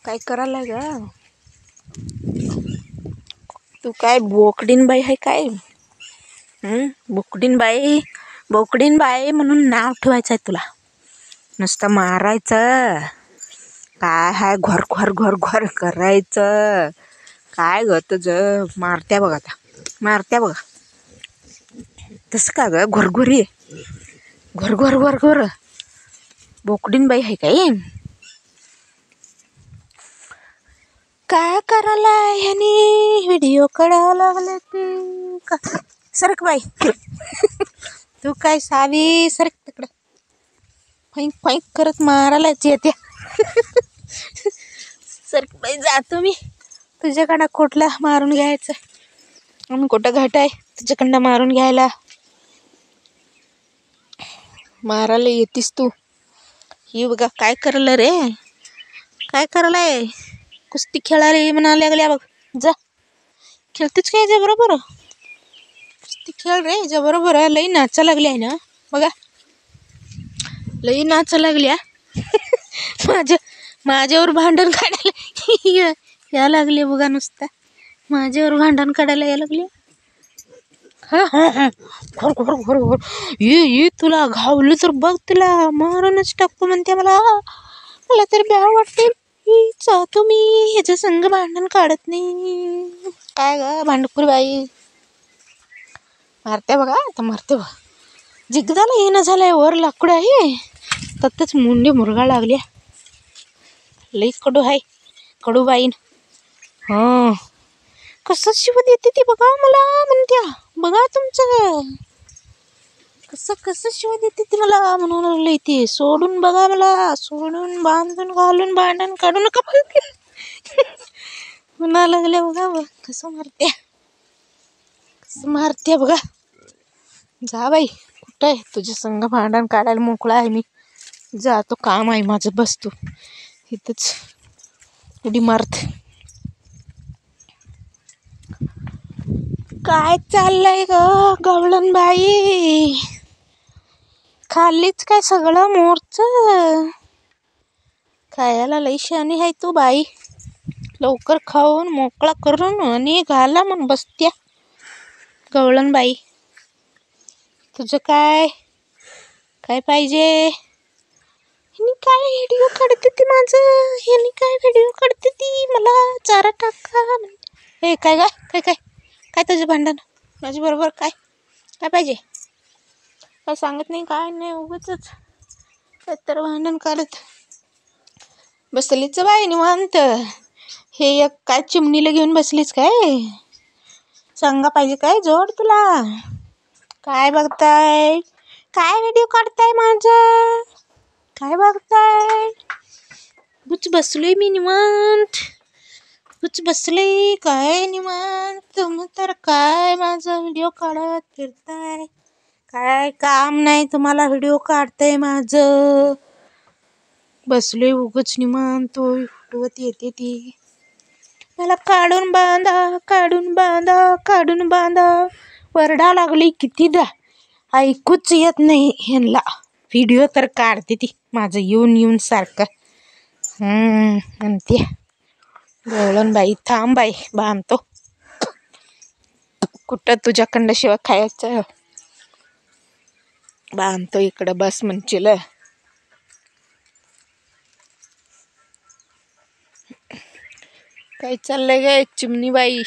काय करायला ग तू? काय बोकडीन बाई आहे काय? बोकडीन बाई म्हणून नाव ठेवायचं आहे तुला. नुसतं मारायचं काय हाय, घोर घोर घोर घोर करायचं काय ग तुझं? मारत्या बघ, आता मारत्या बघा. तसं का ग? घोरघोरी घोर घोर घोर घोर बोकडीन बाई आहे काय? काय करायला ह्यानी? व्हिडिओ काढायला लागले ते का? सरक बाई तू काय सावी, सरक तिकडं. फैंक फैंक करत मारायलाच येते. सरक बाई, जातो मी तुझ्याकडं. कुठला मारून घ्यायचं आणि कुठं घाट आहे तुझ्याकडं मारून घ्यायला? मारायला येतीस तू. ही बघा काय करलं रे, काय करलाय? कुस्ती खेळायला म्हणा लागल्या बघ. जा, खेळतेच काय याच्या बरोबर? कुस्ती खेळ रे याच्या बरोबर. लई नाचा लागली आहे ना बघा, लई नाचा लागल्या. माझ्यावर भांडण काढायला या लागले बघा. नुसता माझ्यावर भांडण काढायला या लागले. हा हा हा, घोर घोर घोर घोर. ये तुला घावलं तर बघ, तुला मारूनच टाकतो म्हणते मला. मला तर भ्या वाटते. जातो मी, ह्याच्या संग भांडण काढत नाही. काय ग भांडखोर बाई, मारते बघा, आता मारते बघा. जिगदाला येणं झालंय, वर लाकूड आहे तत्तच मुंडी मुरगा लागल्या. लई कडू आहे कडू बाईन. हा, कसं शिव देते ती बघा मला म्हणत्या. बघा तुमचं कसं शिव देते ती मला म्हणून लागले. ती सोडून बघा मला, सोडून बांधून घालून भांडण काढू नका म्हणा लागल्या बघा. बघ कसं मारते बघा. जा बाई, कुठं आहे तुझ्या संग भांडण काढायला मोकळा आहे मी. जातो, काम आहे माझं. बसतो इथंच उडी मारत. काय चाललंय ग गवळण बाई? खाल्लीच काय सगळं मोरच? खायला लई शहाणी आहे तू बाई. लवकर खाऊन मोकळा करून आणि घाला मग बसत्या गवळण बाई. तुझं काय काय पाहिजे? ह्यानी काय व्हिडिओ काढते ती माझं? ह्यानी काय व्हिडिओ काढते ती? मला चारा टाका. हे काय ग? काय काय काय तुझं भांडण माझ्या बरोबर? काय काय पाहिजे? काय सांगत नाही, काय नाही, उगाचच काय तर भांडण काढत बसलीच बाई निवांत. हे एक काय चिमणीला घेऊन बसलीच काय? सांगा पाहिजे काय जोड तुला? काय बघताय? काय व्हिडिओ काढताय माझं? काय बघताय? बुच बसलोय मी निवांत. बुच बसले काय निवांत. तुम्ही तर काय माझा व्हिडिओ काढत फिरताय? काय काम नाही तुम्हाला, व्हिडिओ काढताय माझं. बसलोय उगच निवांत. उठवत येते ती मला. काढून बांधा, काढून बांधा, काढून बांधा वरडा लागली कितीदा. ऐकूच येत नाही ह्यांना. व्हिडिओ तर काढते ती माझं येऊन येऊन सारखं. म्हणते गवळण बाई. थांब बाई, बांधतो. कुठं तुझ्याकडं शिवा खायचं? बांधतो इकडं, बस म्हणशील. काय चाललंय ग चिमणी बाई?